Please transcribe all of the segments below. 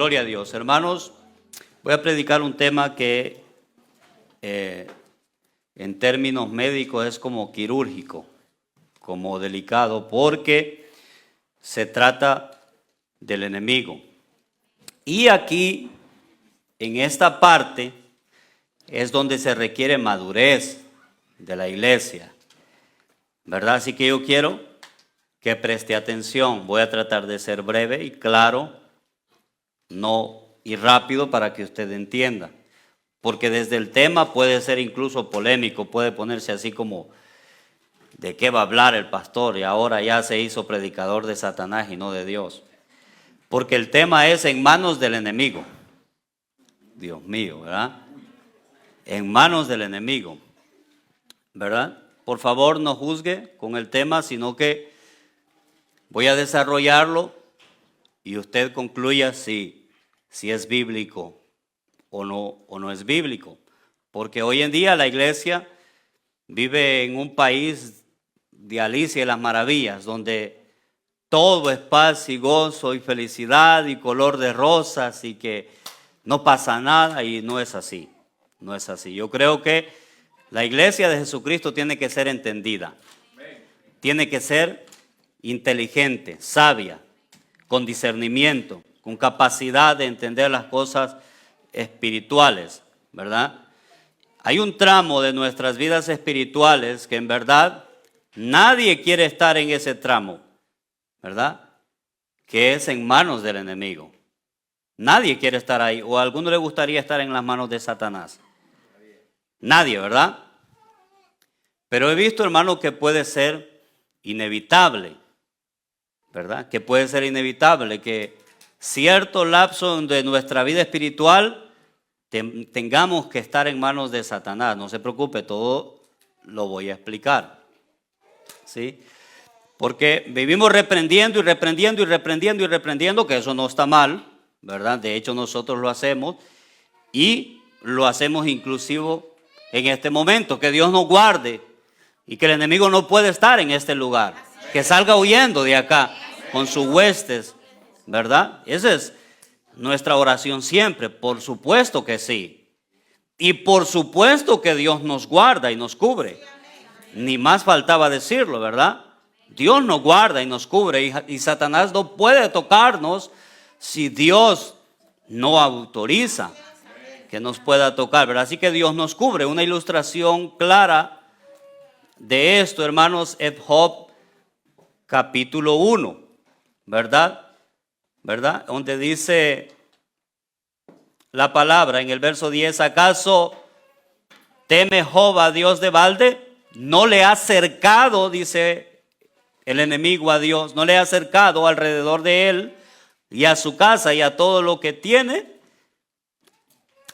Gloria a Dios. Hermanos, voy a predicar un tema que en términos médicos es como quirúrgico, como delicado, porque se trata del enemigo. Y aquí, en esta parte, es donde se requiere madurez de la iglesia, ¿verdad? Así que yo quiero que preste atención. Voy a tratar de ser breve y claro, y rápido para que usted entienda. Porque desde el tema puede ser incluso polémico, puede ponerse así como, ¿de qué va a hablar el pastor? Y ahora ya se hizo predicador de Satanás y no de Dios. Porque el tema es en manos del enemigo. Dios mío, ¿verdad? En manos del enemigo, ¿verdad? Por favor, no juzgue con el tema, sino que voy a desarrollarlo y usted concluya si es bíblico o no es bíblico. Porque hoy en día la iglesia vive en un país de Alicia y las Maravillas, donde todo es paz y gozo y felicidad y color de rosas y que no pasa nada, y no es así. No es así. Yo creo que la iglesia de Jesucristo tiene que ser entendida. Tiene que ser inteligente, sabia, con discernimiento, con capacidad de entender las cosas espirituales, ¿verdad? Hay un tramo de nuestras vidas espirituales que en verdad nadie quiere estar en ese tramo, ¿verdad? Que es en manos del enemigo. Nadie quiere estar ahí, o a alguno le gustaría estar en las manos de Satanás. Nadie, ¿verdad? Pero he visto, hermano, que puede ser inevitable, ¿verdad? Que puede ser inevitable que cierto lapso de nuestra vida espiritual tengamos que estar en manos de Satanás. No se preocupe, todo lo voy a explicar, ¿sí? Porque vivimos reprendiendo y reprendiendo y reprendiendo y reprendiendo, que eso no está mal, ¿verdad? De hecho, nosotros lo hacemos y lo hacemos inclusive en este momento. Que Dios nos guarde y que el enemigo no puede estar en este lugar. Que salga huyendo de acá con sus huestes, ¿verdad? Esa es nuestra oración siempre, por supuesto que sí. Y por supuesto que Dios nos guarda y nos cubre. Ni más faltaba decirlo, ¿verdad? Dios nos guarda y nos cubre, y Satanás no puede tocarnos si Dios no autoriza que nos pueda tocar, ¿verdad? Así que Dios nos cubre. Una ilustración clara de esto, hermanos, es Job capítulo 1, ¿verdad? ¿Verdad? Donde dice la palabra en el verso 10, ¿acaso teme Job a Dios de balde? No le ha acercado, dice el enemigo, a Dios, no le ha acercado alrededor de él y a su casa y a todo lo que tiene.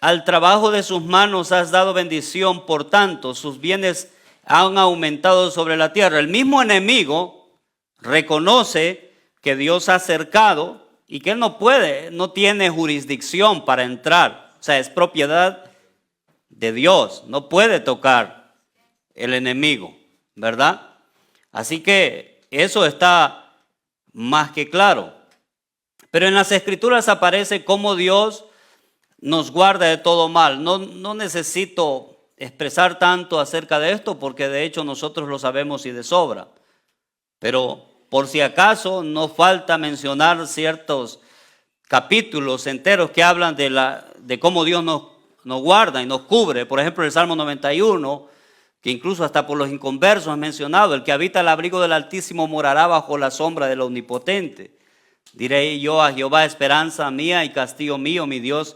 Al trabajo de sus manos has dado bendición, por tanto sus bienes han aumentado sobre la tierra. El mismo enemigo reconoce que Dios ha acercado y que él no tiene jurisdicción para entrar. O sea, es propiedad de Dios, no puede tocar el enemigo, ¿verdad? Así que eso está más que claro. Pero en las Escrituras aparece cómo Dios nos guarda de todo mal. No necesito expresar tanto acerca de esto, porque de hecho nosotros lo sabemos y de sobra. Pero por si acaso no falta mencionar ciertos capítulos enteros que hablan de cómo Dios nos guarda y nos cubre. Por ejemplo, el Salmo 91, que incluso hasta por los inconversos es mencionado: el que habita el abrigo del Altísimo morará bajo la sombra del Omnipotente. Diré yo a Jehová, esperanza mía y castillo mío, mi Dios,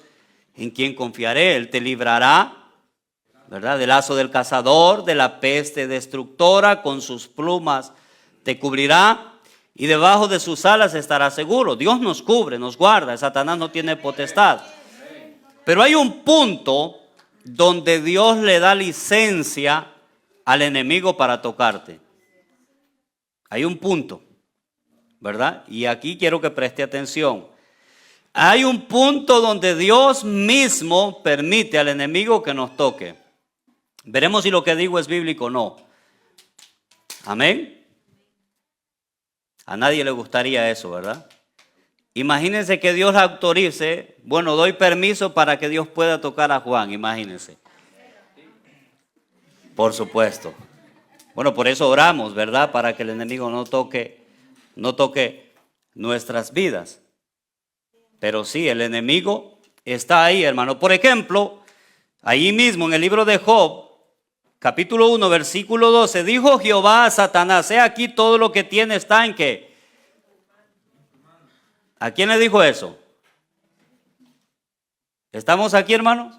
en quien confiaré. Él te librará, ¿verdad?, del lazo del cazador, de la peste destructora, con sus plumas te cubrirá y debajo de sus alas estarás seguro. Dios nos cubre, nos guarda. Satanás no tiene potestad. Pero hay un punto donde Dios le da licencia al enemigo para tocarte. Hay un punto, ¿verdad? Y aquí quiero que preste atención. Hay un punto donde Dios mismo permite al enemigo que nos toque. Veremos si lo que digo es bíblico o no. Amén. A nadie le gustaría eso, ¿verdad? Imagínense que Dios autorice, bueno, doy permiso para que Dios pueda tocar a Juan, imagínense. Por supuesto. Bueno, por eso oramos, ¿verdad? Para que el enemigo no toque nuestras vidas. Pero sí, el enemigo está ahí, hermano. Por ejemplo, ahí mismo en el libro de Job, capítulo 1, versículo 12, dijo Jehová a Satanás, he aquí todo lo que tiene está en qué. ¿A quién le dijo eso? ¿Estamos aquí, hermanos?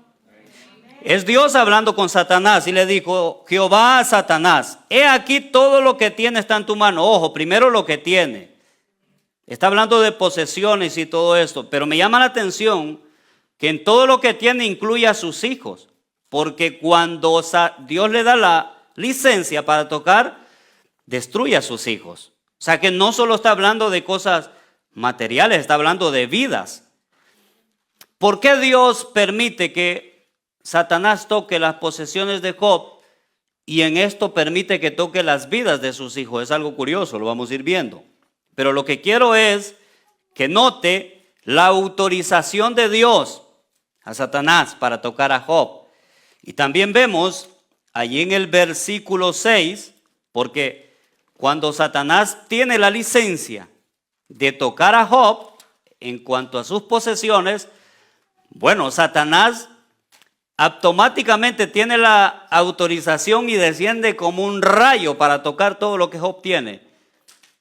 Es Dios hablando con Satanás y le dijo Jehová a Satanás, he aquí todo lo que tiene está en tu mano. Ojo, primero lo que tiene. Está hablando de posesiones y todo esto, pero me llama la atención que en todo lo que tiene incluye a sus hijos, porque cuando Dios le da la licencia para tocar, destruye a sus hijos. O sea que no solo está hablando de cosas materiales, está hablando de vidas. ¿Por qué Dios permite que Satanás toque las posesiones de Job y en esto permite que toque las vidas de sus hijos? Es algo curioso, lo vamos a ir viendo. Pero lo que quiero es que note la autorización de Dios a Satanás para tocar a Job. Y también vemos allí en el versículo 6, porque cuando Satanás tiene la licencia de tocar a Job en cuanto a sus posesiones, bueno, Satanás automáticamente tiene la autorización y desciende como un rayo para tocar todo lo que Job tiene.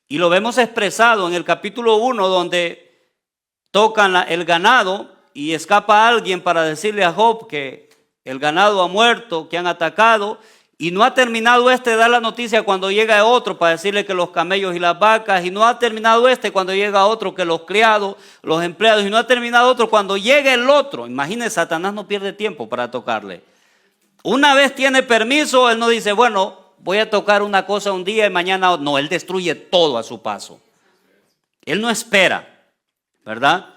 Y lo vemos expresado en el capítulo 1, donde tocan el ganado y escapa alguien para decirle a Job que el ganado ha muerto, que han atacado, y no ha terminado de dar la noticia cuando llega otro para decirle que los camellos y las vacas, y no ha terminado cuando llega otro que los criados, los empleados, y no ha terminado otro cuando llega el otro. Imagínense, Satanás no pierde tiempo para tocarle. Una vez tiene permiso, él no dice, bueno, voy a tocar una cosa un día y mañana no, él destruye todo a su paso. Él no espera, ¿verdad?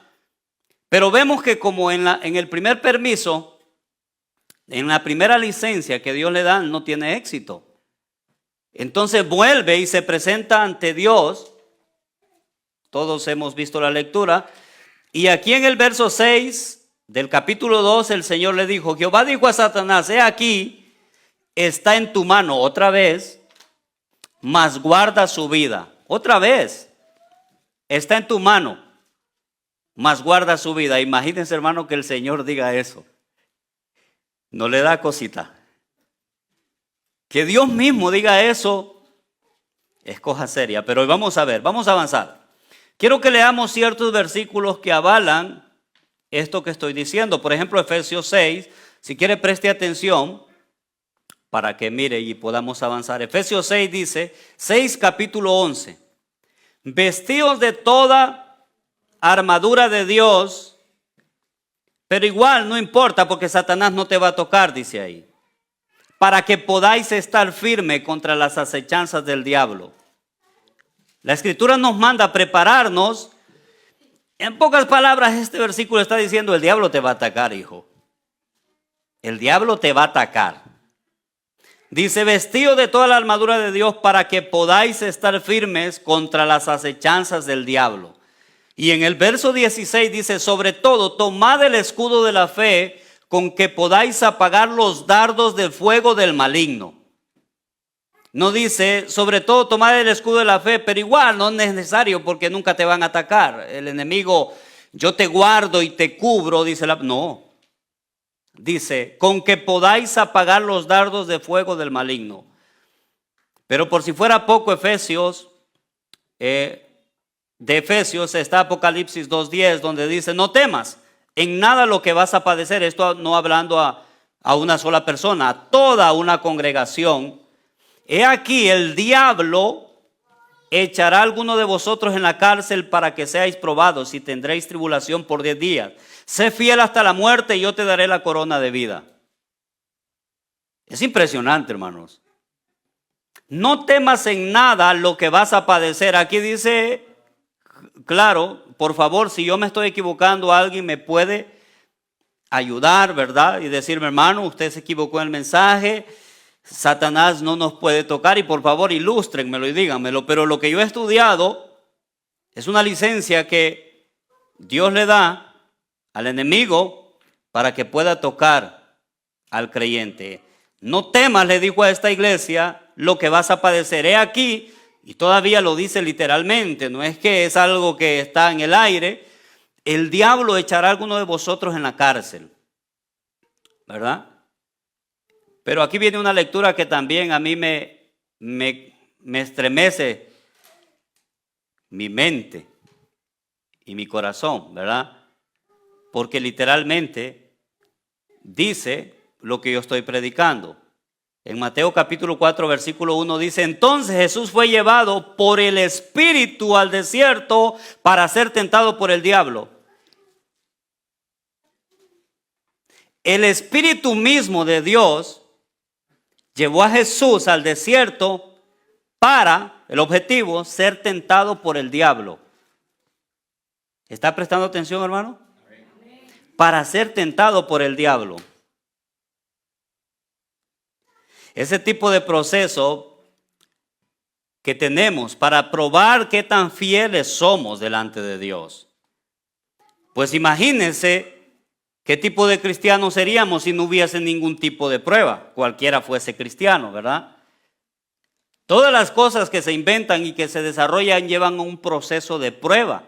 Pero vemos que como en el primer permiso, en la primera licencia que Dios le da, no tiene éxito. Entonces vuelve y se presenta ante Dios. Todos hemos visto la lectura. Y aquí en el verso 6 del capítulo 2, el Señor le dijo, Jehová dijo a Satanás, he aquí, está en tu mano otra vez, mas guarda su vida. Otra vez, está en tu mano, mas guarda su vida. Imagínense, hermano, que el Señor diga eso. ¿No le da cosita? Que Dios mismo diga eso es cosa seria. Pero hoy vamos a ver, vamos a avanzar. Quiero que leamos ciertos versículos que avalan esto que estoy diciendo. Por ejemplo, Efesios 6. Si quiere, preste atención para que mire y podamos avanzar. Efesios 6 dice, 6 capítulo 11. Vestidos de toda armadura de Dios. Pero igual no importa porque Satanás no te va a tocar, dice ahí. Para que podáis estar firme contra las acechanzas del diablo. La Escritura nos manda a prepararnos. En pocas palabras, este versículo está diciendo, el diablo te va a atacar, hijo. El diablo te va a atacar. Dice, vestido de toda la armadura de Dios para que podáis estar firmes contra las acechanzas del diablo. Y en el verso 16 dice, sobre todo, tomad el escudo de la fe con que podáis apagar los dardos de fuego del maligno. No dice, sobre todo, tomad el escudo de la fe, pero igual no es necesario porque nunca te van a atacar. El enemigo, yo te guardo y te cubro, dice no. Dice, con que podáis apagar los dardos de fuego del maligno. Pero por si fuera poco, Efesios, de Efesios está Apocalipsis 2:10, donde dice, no temas en nada lo que vas a padecer. Esto no hablando a una sola persona, a toda una congregación. He aquí, el diablo echará a alguno de vosotros en la cárcel para que seáis probados y tendréis tribulación por 10 días. Sé fiel hasta la muerte y yo te daré la corona de vida. Es impresionante, hermanos. No temas en nada lo que vas a padecer. Aquí dice, claro, por favor, si yo me estoy equivocando, alguien me puede ayudar, ¿verdad? Y decirme, hermano, usted se equivocó en el mensaje. Satanás no nos puede tocar y por favor ilústrenmelo y díganmelo. Pero lo que yo he estudiado es una licencia que Dios le da al enemigo para que pueda tocar al creyente. No temas, le dijo a esta iglesia, lo que vas a padecer. He aquí, y todavía lo dice literalmente, no es que es algo que está en el aire. El diablo echará a alguno de vosotros en la cárcel, ¿verdad? Pero aquí viene una lectura que también a mí me estremece mi mente y mi corazón, ¿verdad? Porque literalmente dice lo que yo estoy predicando. En Mateo capítulo 4, versículo 1 dice: entonces Jesús fue llevado por el Espíritu al desierto para ser tentado por el diablo. El Espíritu mismo de Dios llevó a Jesús al desierto para, el objetivo, ser tentado por el diablo. ¿Está prestando atención, hermano? Para ser tentado por el diablo. Ese tipo de proceso que tenemos para probar qué tan fieles somos delante de Dios. Pues imagínense qué tipo de cristianos seríamos si no hubiese ningún tipo de prueba, cualquiera fuese cristiano, ¿verdad? Todas las cosas que se inventan y que se desarrollan llevan un proceso de prueba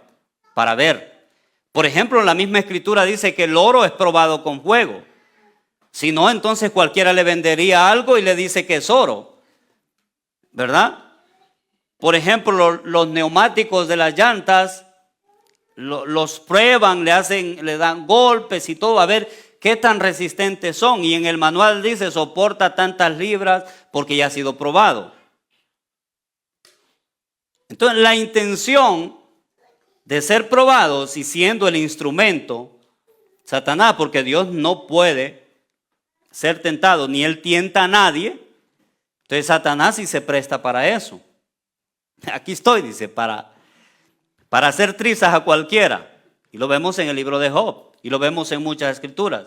para ver. Por ejemplo, la misma escritura dice que el oro es probado con fuego. Si no, entonces cualquiera le vendería algo y le dice que es oro, ¿verdad? Por ejemplo, los neumáticos de las llantas los prueban, le dan golpes y todo, a ver qué tan resistentes son. Y en el manual dice: soporta tantas libras porque ya ha sido probado. Entonces, la intención de ser probados y siendo el instrumento, Satanás, porque Dios no puede ser tentado, ni él tienta a nadie. Entonces Satanás sí se presta para eso. Aquí estoy, dice, para hacer trizas a cualquiera. Y lo vemos en el libro de Job, y lo vemos en muchas escrituras.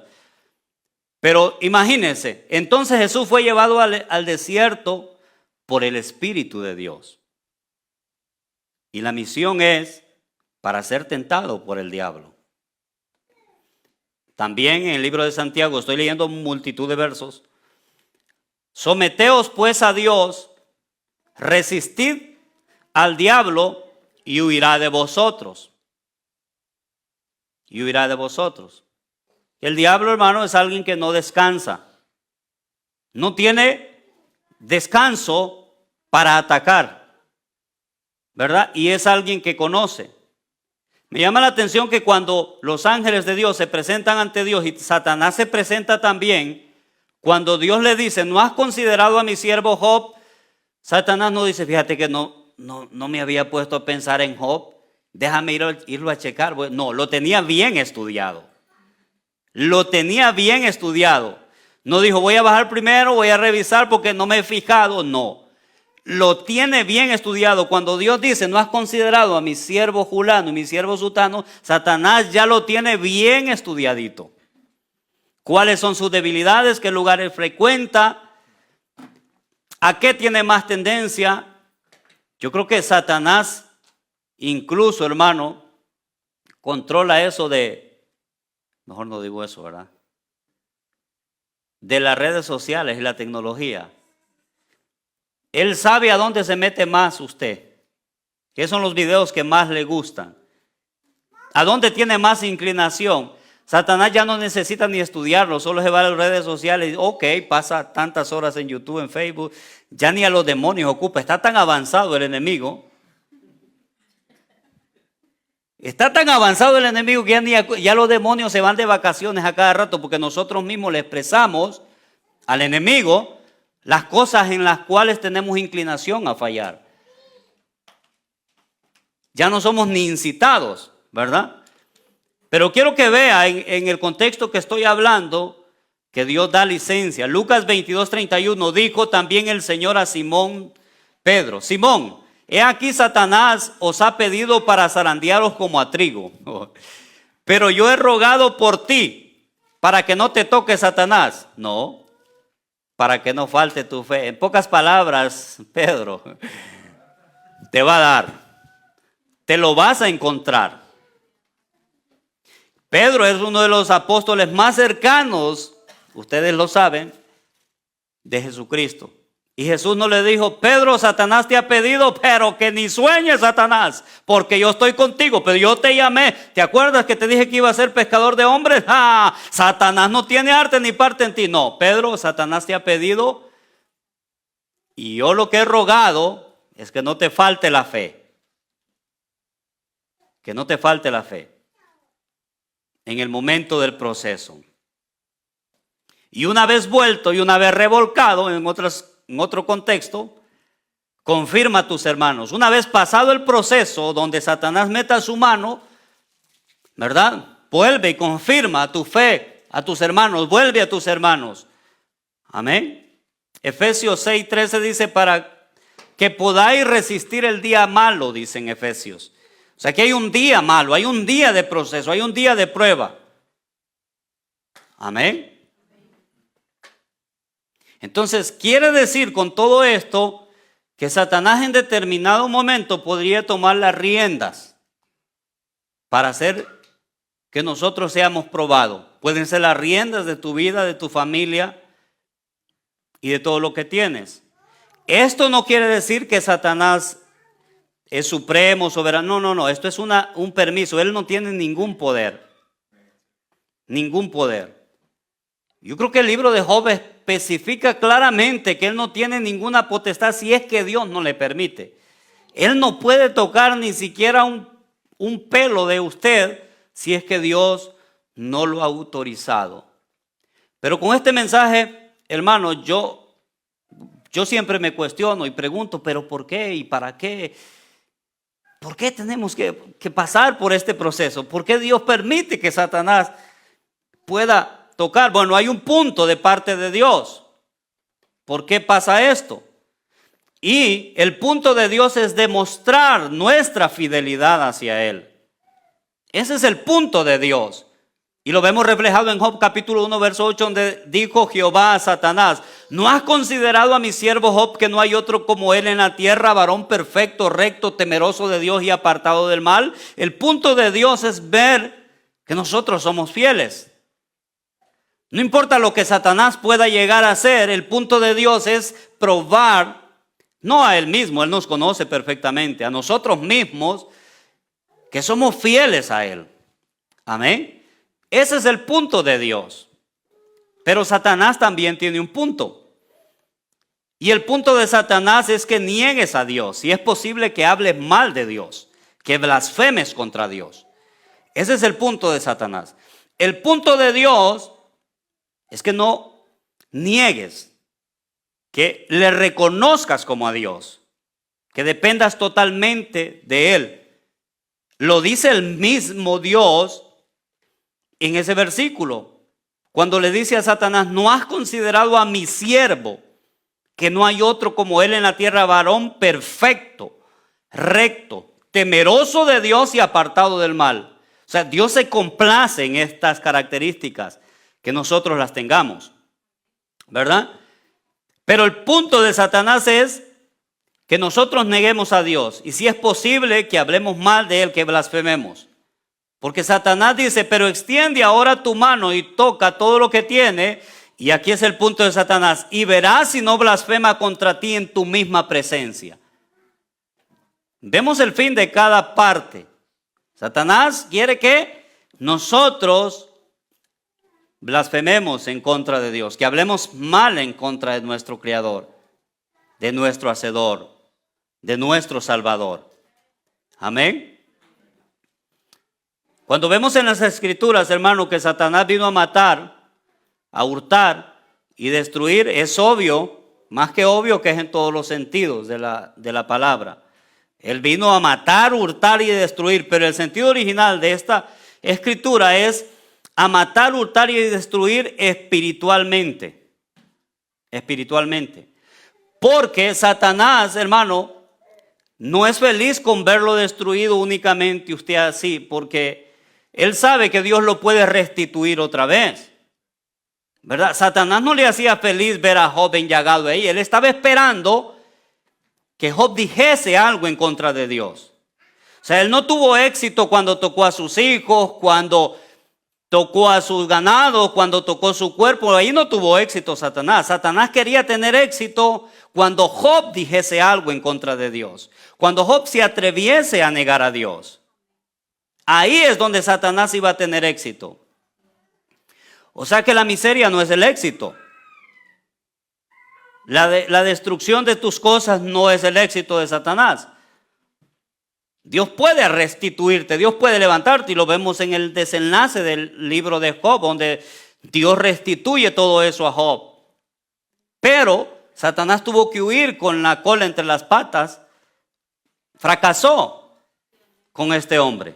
Pero imagínense, entonces Jesús fue llevado al desierto por el Espíritu de Dios. Y la misión es para ser tentado por el diablo. También en el libro de Santiago, estoy leyendo multitud de versos. Someteos pues a Dios, resistid al diablo y huirá de vosotros. Y huirá de vosotros. El diablo, hermano, es alguien que no descansa. No tiene descanso para atacar, ¿verdad? Y es alguien que conoce. Me llama la atención que cuando los ángeles de Dios se presentan ante Dios y Satanás se presenta también, cuando Dios le dice: ¿no has considerado a mi siervo Job? Satanás no dice: fíjate que no me había puesto a pensar en Job, déjame irlo a checar. No, lo tenía bien estudiado. Lo tenía bien estudiado. No dijo: voy a bajar primero, voy a revisar porque no me he fijado. No. Lo tiene bien estudiado. Cuando Dios dice: no has considerado a mi siervo Julano y mi siervo Sutano, Satanás ya lo tiene bien estudiadito. ¿Cuáles son sus debilidades? ¿Qué lugares frecuenta? ¿A qué tiene más tendencia? Yo creo que Satanás, incluso, hermano, controla eso mejor no digo eso, ¿verdad? De las redes sociales y la tecnología. Él sabe a dónde se mete más usted. ¿Qué son los videos que más le gustan? ¿A dónde tiene más inclinación? Satanás ya no necesita ni estudiarlo, solo se va a las redes sociales y ok, pasa tantas horas en YouTube, en Facebook, ya ni a los demonios ocupa. Está tan avanzado el enemigo. Está tan avanzado el enemigo que ya los demonios se van de vacaciones a cada rato, porque nosotros mismos le expresamos al enemigo las cosas en las cuales tenemos inclinación a fallar. Ya no somos ni incitados, ¿verdad? Pero quiero que vea en el contexto que estoy hablando que Dios da licencia. Lucas 22:31 dijo también el Señor a Simón Pedro: Simón, he aquí Satanás os ha pedido para zarandearos como a trigo. Pero yo he rogado por ti para que no te toque Satanás. No, para que no falte tu fe. En pocas palabras, Pedro, te va a dar. Te lo vas a encontrar. Pedro es uno de los apóstoles más cercanos, ustedes lo saben, de Jesucristo. Y Jesús no le dijo: Pedro, Satanás te ha pedido, pero que ni sueñes, Satanás, porque yo estoy contigo, pero yo te llamé. ¿Te acuerdas que te dije que iba a ser pescador de hombres? ¡Ah! Satanás no tiene arte ni parte en ti. No, Pedro, Satanás te ha pedido, y yo lo que he rogado es que no te falte la fe. Que no te falte la fe en el momento del proceso. Y una vez vuelto y una vez revolcado en otro contexto, confirma a tus hermanos. Una vez pasado el proceso donde Satanás meta su mano, ¿verdad? Vuelve y confirma tu fe a tus hermanos, vuelve a tus hermanos. Amén. Efesios 6:13 dice: para que podáis resistir el día malo, dice en Efesios. O sea que hay un día malo, hay un día de proceso, hay un día de prueba. Amén. Entonces, quiere decir con todo esto que Satanás en determinado momento podría tomar las riendas para hacer que nosotros seamos probados. Pueden ser las riendas de tu vida, de tu familia y de todo lo que tienes. Esto no quiere decir que Satanás es supremo, soberano. No. Esto es un permiso. Él no tiene ningún poder. Ningún poder. Yo creo que el libro de Job especifica claramente que él no tiene ninguna potestad si es que Dios no le permite. Él no puede tocar ni siquiera un pelo de usted si es que Dios no lo ha autorizado. Pero con este mensaje, hermano, yo siempre me cuestiono y pregunto: ¿pero por qué y para qué? ¿Por qué tenemos que pasar por este proceso? ¿Por qué Dios permite que Satanás pueda tocar? Bueno, hay un punto de parte de Dios. ¿Por qué pasa esto? Y el punto de Dios es demostrar nuestra fidelidad hacia Él. Ese es el punto de Dios. Y lo vemos reflejado en Job capítulo 1, verso 8, donde dijo Jehová a Satanás: ¿no has considerado a mi siervo Job, que no hay otro como él en la tierra, varón perfecto, recto, temeroso de Dios y apartado del mal? El punto de Dios es ver que nosotros somos fieles. No importa lo que Satanás pueda llegar a hacer, el punto de Dios es probar, no a Él mismo, Él nos conoce perfectamente, a nosotros mismos, que somos fieles a Él. Amén. Ese es el punto de Dios. Pero Satanás también tiene un punto. Y el punto de Satanás es que niegues a Dios. Y es posible que hables mal de Dios, que blasfemes contra Dios. Ese es el punto de Satanás. El punto de Dios es que no niegues, que le reconozcas como a Dios, que dependas totalmente de Él. Lo dice el mismo Dios en ese versículo, cuando le dice a Satanás: ¿no has considerado a mi siervo, que no hay otro como él en la tierra, varón perfecto, recto, temeroso de Dios y apartado del mal? O sea, Dios se complace en estas características, que nosotros las tengamos, ¿verdad? Pero el punto de Satanás es que nosotros neguemos a Dios, y si es posible que hablemos mal de Él, que blasfememos. Porque Satanás dice: pero extiende ahora tu mano y toca todo lo que tiene. Y aquí es el punto de Satanás: y verás si no blasfema contra ti en tu misma presencia. Vemos el fin de cada parte. Satanás quiere que nosotros blasfememos en contra de Dios, que hablemos mal en contra de nuestro Creador, de nuestro Hacedor, de nuestro Salvador. Amén. Cuando vemos en las Escrituras, hermano, que Satanás vino a matar, a hurtar y destruir, es obvio, más que obvio, que es en todos los sentidos de la palabra. Él vino a matar, hurtar y destruir, pero el sentido original de esta escritura es a matar, hurtar y destruir espiritualmente. Espiritualmente. Porque Satanás, hermano, no es feliz con verlo destruido únicamente usted así, porque él sabe que Dios lo puede restituir otra vez, ¿verdad? Satanás no le hacía feliz ver a Job enllagado ahí. Él estaba esperando que Job dijese algo en contra de Dios. O sea, él no tuvo éxito cuando tocó a sus hijos, cuando tocó a sus ganados, cuando tocó su cuerpo, ahí no tuvo éxito Satanás. Satanás quería tener éxito cuando Job dijese algo en contra de Dios. Cuando Job se atreviese a negar a Dios. Ahí es donde Satanás iba a tener éxito. O sea que la miseria no es el éxito. La destrucción de tus cosas no es el éxito de Satanás. Dios puede restituirte, Dios puede levantarte, y lo vemos en el desenlace del libro de Job, donde Dios restituye todo eso a Job. Pero Satanás tuvo que huir con la cola entre las patas. Fracasó con este hombre,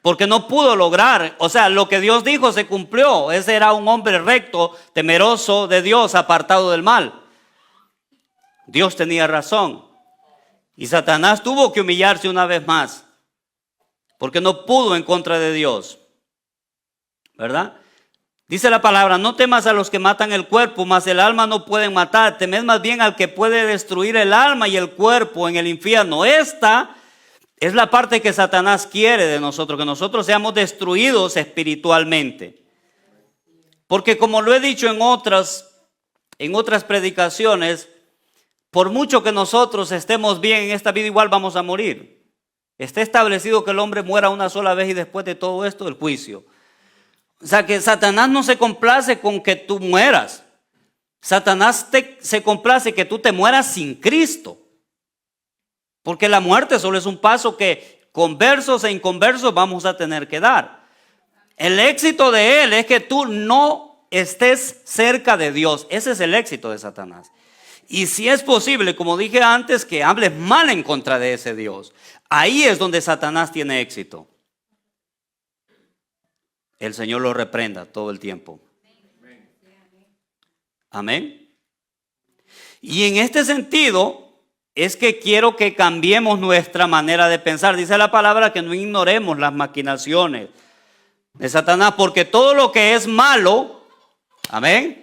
porque no pudo lograr, o sea, lo que Dios dijo se cumplió. Ese era un hombre recto, temeroso de Dios, apartado del mal. Dios tenía razón. Y Satanás tuvo que humillarse una vez más, porque no pudo en contra de Dios. ¿Verdad? Dice la palabra: no temas a los que matan el cuerpo, mas el alma no pueden matar. Temed más bien al que puede destruir el alma y el cuerpo en el infierno. Esta es la parte que Satanás quiere de nosotros, que nosotros seamos destruidos espiritualmente. Porque como lo he dicho en otras predicaciones, por mucho que nosotros estemos bien en esta vida, igual vamos a morir. Está establecido que el hombre muera una sola vez y después de todo esto el juicio. O sea que Satanás no se complace con que tú mueras. Satanás se complace que tú te mueras sin Cristo. Porque la muerte solo es un paso que conversos e inconversos vamos a tener que dar. El éxito de él es que tú no estés cerca de Dios. Ese es el éxito de Satanás. Y si es posible, como dije antes, que hables mal en contra de ese Dios. Ahí es donde Satanás tiene éxito. El Señor lo reprenda todo el tiempo. Amén. Y en este sentido es que quiero que cambiemos nuestra manera de pensar. Dice la palabra que no ignoremos las maquinaciones de Satanás, porque todo lo que es malo, amén,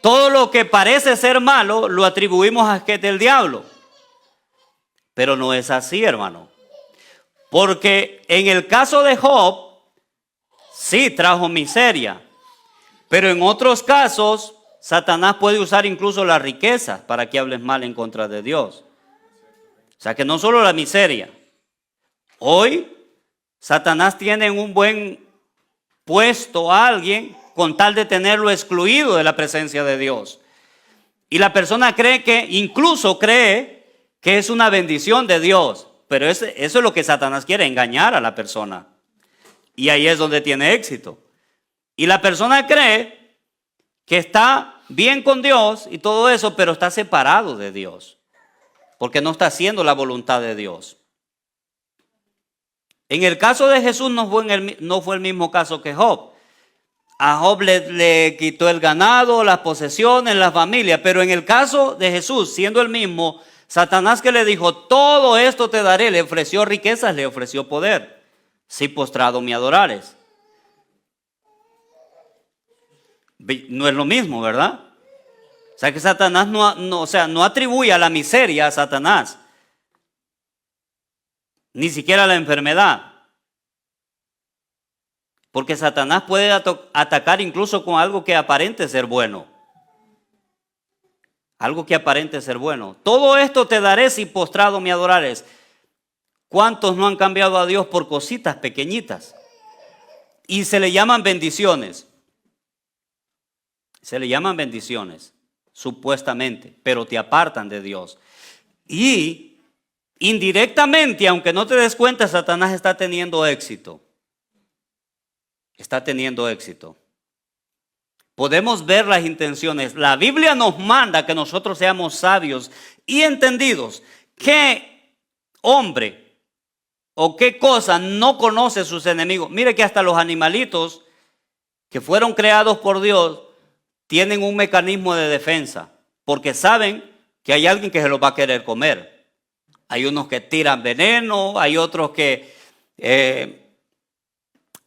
todo lo que parece ser malo lo atribuimos a que es del diablo. Pero no es así, hermano. Porque en el caso de Job, sí trajo miseria. Pero en otros casos, Satanás puede usar incluso las riquezas para que hables mal en contra de Dios. O sea que no solo la miseria. Hoy, Satanás tiene en un buen puesto a alguien con tal de tenerlo excluido de la presencia de Dios. Y la persona incluso cree que es una bendición de Dios. Pero eso es lo que Satanás quiere, engañar a la persona. Y ahí es donde tiene éxito. Y la persona cree que está bien con Dios y todo eso, pero está separado de Dios. Porque no está haciendo la voluntad de Dios. En el caso de Jesús no fue el mismo caso que Job. A Job le quitó el ganado, las posesiones, la familia. Pero en el caso de Jesús, siendo el mismo, Satanás, que le dijo: todo esto te daré, le ofreció riquezas, le ofreció poder. Si postrado me adorares. No es lo mismo, ¿verdad? O sea que Satanás no atribuye a la miseria a Satanás. Ni siquiera a la enfermedad. Porque Satanás puede atacar incluso con algo que aparente ser bueno. Algo que aparente ser bueno. Todo esto te daré si postrado me adorares. ¿Cuántos no han cambiado a Dios por cositas pequeñitas? Y se le llaman bendiciones. Se le llaman bendiciones, supuestamente, pero te apartan de Dios. Y indirectamente, aunque no te des cuenta, Satanás está teniendo éxito. Está teniendo éxito. Podemos ver las intenciones. La Biblia nos manda que nosotros seamos sabios y entendidos. ¿Qué hombre o qué cosa no conoce sus enemigos? Mire que hasta los animalitos que fueron creados por Dios tienen un mecanismo de defensa, porque saben que hay alguien que se los va a querer comer. Hay unos que tiran veneno, hay otros que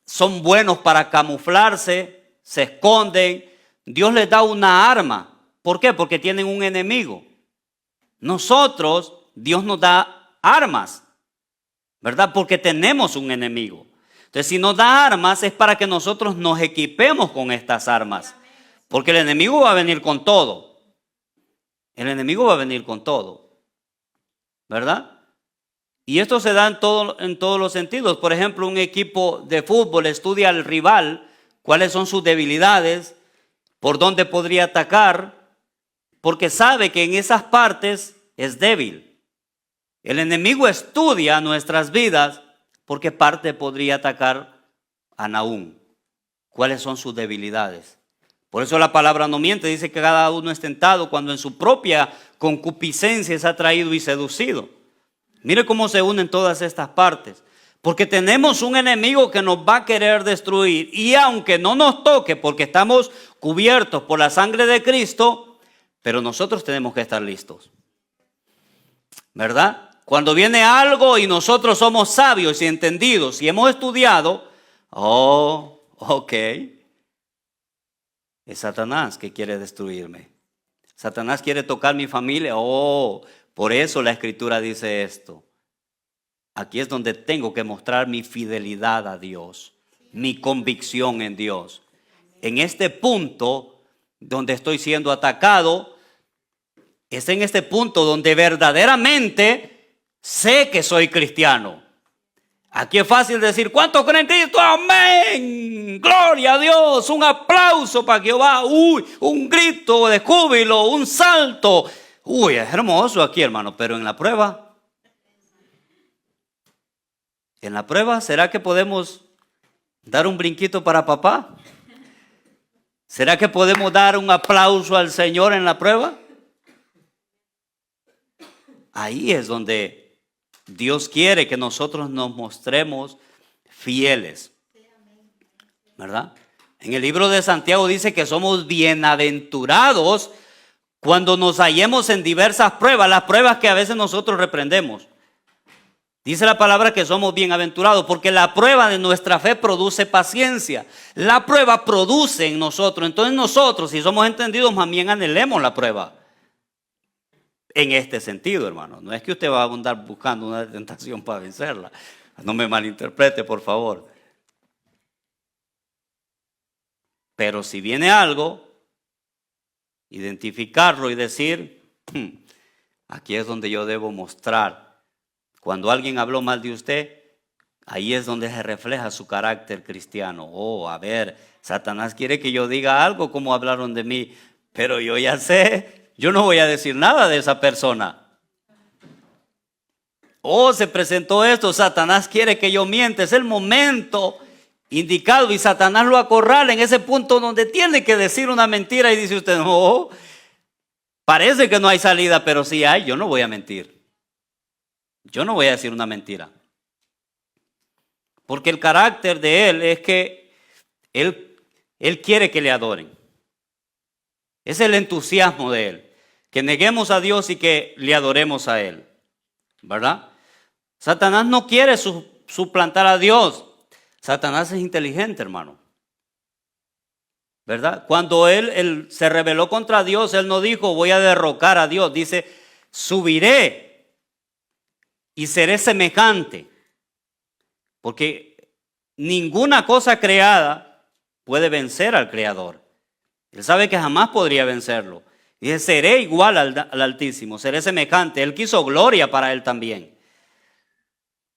son buenos para camuflarse, se esconden. Dios les da una arma. ¿Por qué? Porque tienen un enemigo. Nosotros, Dios nos da armas, ¿verdad? Porque tenemos un enemigo. Entonces, si nos da armas es para que nosotros nos equipemos con estas armas. Porque el enemigo va a venir con todo. El enemigo va a venir con todo. ¿Verdad? Y esto se da en todos los sentidos. Por ejemplo, un equipo de fútbol estudia al rival, cuáles son sus debilidades, por dónde podría atacar, porque sabe que en esas partes es débil. El enemigo estudia nuestras vidas porque parte podría atacar a Nahum. ¿Cuáles son sus debilidades? Por eso la palabra no miente, dice que cada uno es tentado cuando en su propia concupiscencia es atraído y seducido. Mire cómo se unen todas estas partes. Porque tenemos un enemigo que nos va a querer destruir. Y aunque no nos toque porque estamos cubiertos por la sangre de Cristo, pero nosotros tenemos que estar listos. ¿Verdad? Cuando viene algo y nosotros somos sabios y entendidos y hemos estudiado, ok, es Satanás que quiere destruirme. Satanás quiere tocar mi familia. Por eso la Escritura dice esto. Aquí es donde tengo que mostrar mi fidelidad a Dios, mi convicción en Dios. En este punto donde estoy siendo atacado, es en este punto donde verdaderamente sé que soy cristiano. Aquí es fácil decir, ¿cuántos creen en Cristo? Amén, gloria a Dios, un aplauso para Jehová, un grito de júbilo, un salto. Es hermoso aquí, hermano, pero en la prueba, ¿será que podemos dar un brinquito para papá? ¿Será que podemos dar un aplauso al Señor en la prueba? Ahí es donde Dios quiere que nosotros nos mostremos fieles, ¿verdad? En el libro de Santiago dice que somos bienaventurados cuando nos hallemos en diversas pruebas, las pruebas que a veces nosotros reprendemos. Dice la palabra que somos bienaventurados porque la prueba de nuestra fe produce paciencia. La prueba produce en nosotros. Entonces nosotros, si somos entendidos, más bien anhelemos la prueba. En este sentido, hermano. No es que usted va a andar buscando una tentación para vencerla. No me malinterprete, por favor. Pero si viene algo, identificarlo y decir, aquí es donde yo debo mostrar. Cuando alguien habló mal de usted, ahí es donde se refleja su carácter cristiano. A ver, Satanás quiere que yo diga algo como hablaron de mí, pero yo ya sé, yo no voy a decir nada de esa persona. Se presentó esto, Satanás quiere que yo mienta, es el momento indicado y Satanás lo acorrala en ese punto donde tiene que decir una mentira y dice usted, no, parece que no hay salida, pero sí hay, yo no voy a mentir. Yo no voy a decir una mentira. Porque el carácter de él es que él quiere que le adoren. Es el entusiasmo de él. Que neguemos a Dios y que le adoremos a él. ¿Verdad? Satanás no quiere suplantar a Dios. Satanás es inteligente, hermano. ¿Verdad? Cuando él se rebeló contra Dios, él no dijo voy a derrocar a Dios. Dice subiré y seré semejante. Porque ninguna cosa creada puede vencer al Creador. Él sabe que jamás podría vencerlo. Dice, seré igual al Altísimo, seré semejante. Él quiso gloria para él también.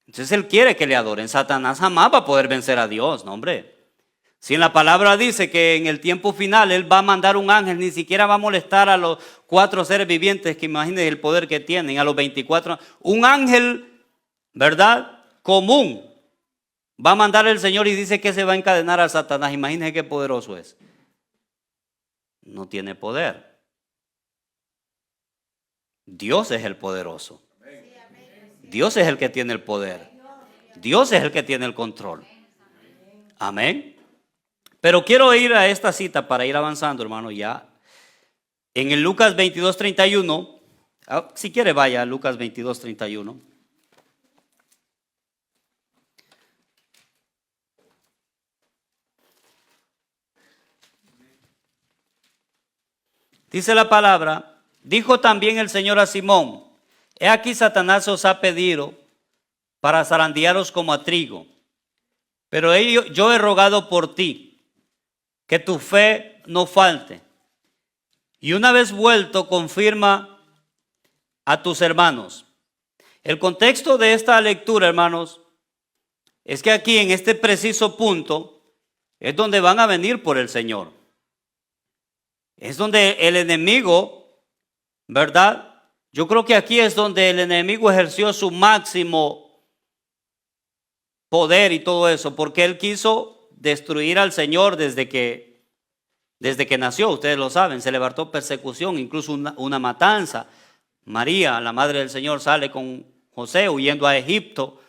Entonces él quiere que le adoren. Satanás jamás va a poder vencer a Dios, no hombre. Si en la palabra dice que en el tiempo final él va a mandar un ángel, ni siquiera va a molestar a los 4 seres vivientes, que imaginen el poder que tienen, a los 24. Un ángel, ¿verdad? Común. Va a mandar el Señor y dice que se va a encadenar a Satanás. Imagínense qué poderoso es. No tiene poder. Dios es el poderoso. Dios es el que tiene el poder. Dios es el que tiene el control. Amén. Pero quiero ir a esta cita para ir avanzando, hermano, ya. En el Lucas 22:31, si quiere vaya a Lucas 22:31. Dice la palabra, dijo también el Señor a Simón, he aquí Satanás os ha pedido para zarandearos como a trigo, Pero yo he rogado por ti, que tu fe no falte. Y una vez vuelto, confirma a tus hermanos. El contexto de esta lectura, hermanos, es que aquí en este preciso punto es donde van a venir por el Señor. Es donde el enemigo, ¿verdad? Yo creo que aquí es donde el enemigo ejerció su máximo poder y todo eso, porque él quiso destruir al Señor desde que nació. Ustedes lo saben, se levantó persecución, incluso una matanza. María, la madre del Señor, sale con José huyendo a Egipto.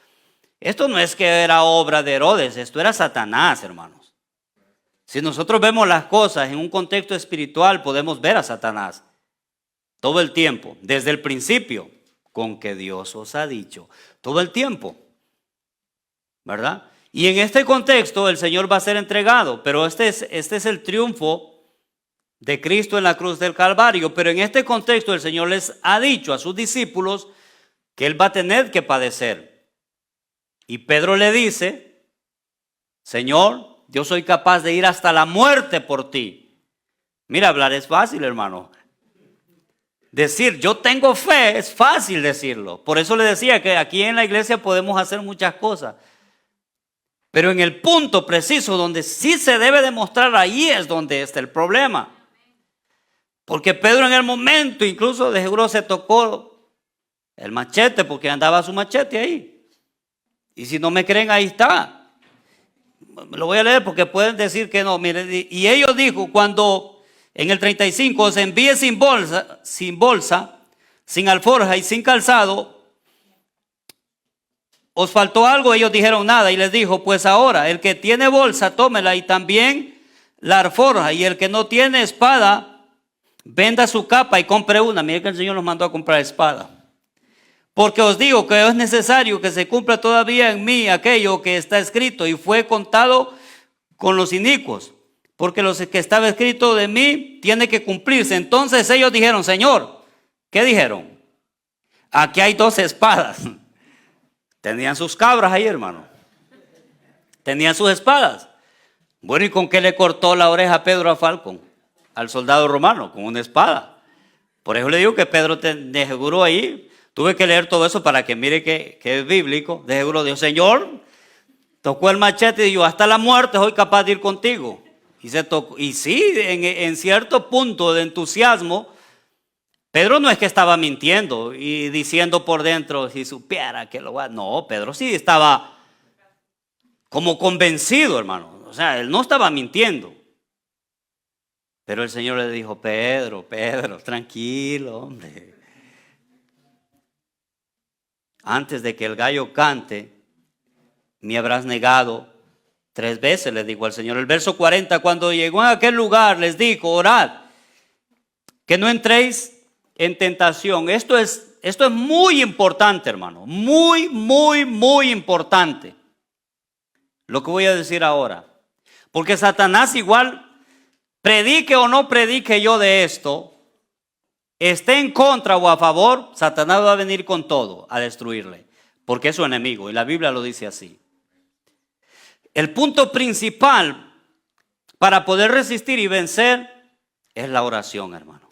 Esto no es que era obra de Herodes, esto era Satanás, hermanos. Si nosotros vemos las cosas en un contexto espiritual, podemos ver a Satanás todo el tiempo, desde el principio, con que Dios os ha dicho, todo el tiempo, ¿verdad? Y en este contexto el Señor va a ser entregado, pero este es el triunfo de Cristo en la cruz del Calvario. Pero en este contexto el Señor les ha dicho a sus discípulos que Él va a tener que padecer. Y Pedro le dice, Señor, yo soy capaz de ir hasta la muerte por ti. Mira, hablar es fácil, hermano. Decir yo tengo fe es fácil decirlo. Por eso le decía que aquí en la iglesia podemos hacer muchas cosas. Pero en el punto preciso donde sí se debe demostrar, ahí es donde está el problema. Porque Pedro en el momento incluso de seguro se tocó el machete, porque andaba su machete ahí. Y si no me creen, ahí está. Lo voy a leer porque pueden decir que no. Miren, y ellos dijo, cuando en el 35 os envíe sin bolsa, sin alforja y sin calzado, ¿os faltó algo? Ellos dijeron nada. Y les dijo, pues ahora el que tiene bolsa, tómela, y también la alforja. Y el que no tiene espada, venda su capa y compre una. Miren que el Señor nos mandó a comprar espada. Porque os digo que es necesario que se cumpla todavía en mí aquello que está escrito y fue contado con los inicuos. Porque lo que estaba escrito de mí tiene que cumplirse. Entonces ellos dijeron, Señor, ¿qué dijeron? Aquí hay 2 espadas. Tenían sus cabras ahí, hermano. Tenían sus espadas. Bueno, ¿y con qué le cortó la oreja a Pedro a Falcón? Al soldado romano, con una espada. Por eso le digo que Pedro de seguro ahí, tuve que leer todo eso para que mire que es bíblico. De seguro dijo, Señor, tocó el machete y dijo, hasta la muerte soy capaz de ir contigo. Y se tocó. Y sí, en cierto punto de entusiasmo, Pedro no es que estaba mintiendo y diciendo por dentro, si supiera que lo va a... No, Pedro sí estaba como convencido, hermano. O sea, él no estaba mintiendo. Pero el Señor le dijo, Pedro, tranquilo, hombre. Antes de que el gallo cante, me habrás negado 3 veces, le dijo al Señor. El verso 40, cuando llegó a aquel lugar, les dijo, orad, que no entréis en tentación. Esto es muy importante, hermano. Muy, muy, muy importante. Lo que voy a decir ahora. Porque Satanás igual, predique o no predique yo de esto, esté en contra o a favor, Satanás va a venir con todo a destruirle. Porque es su enemigo y la Biblia lo dice así. El punto principal para poder resistir y vencer es la oración, hermano.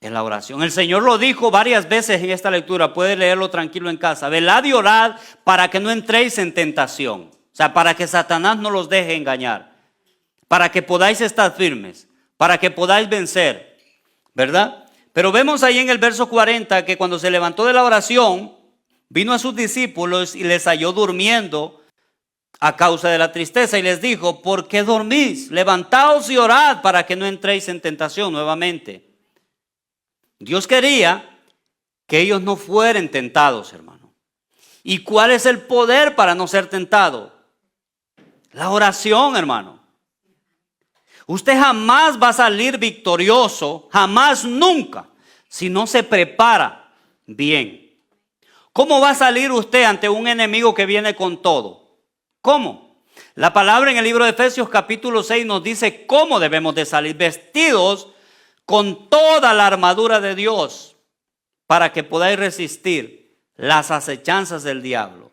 Es la oración. El Señor lo dijo varias veces en esta lectura. Puede leerlo tranquilo en casa. Velad y orad para que no entréis en tentación. O sea, para que Satanás no los deje engañar. Para que podáis estar firmes. Para que podáis vencer. ¿Verdad? Pero vemos ahí en el verso 40 que cuando se levantó de la oración, vino a sus discípulos y les halló durmiendo a causa de la tristeza. Y les dijo, ¿por qué dormís? Levantaos y orad para que no entréis en tentación nuevamente. Dios quería que ellos no fueran tentados, hermano. ¿Y cuál es el poder para no ser tentado? La oración, hermano. Usted jamás va a salir victorioso, jamás, nunca, si no se prepara bien. ¿Cómo va a salir usted ante un enemigo que viene con todo? ¿Cómo? La palabra en el libro de Efesios capítulo 6 nos dice cómo debemos de salir vestidos con toda la armadura de Dios para que podáis resistir las acechanzas del diablo.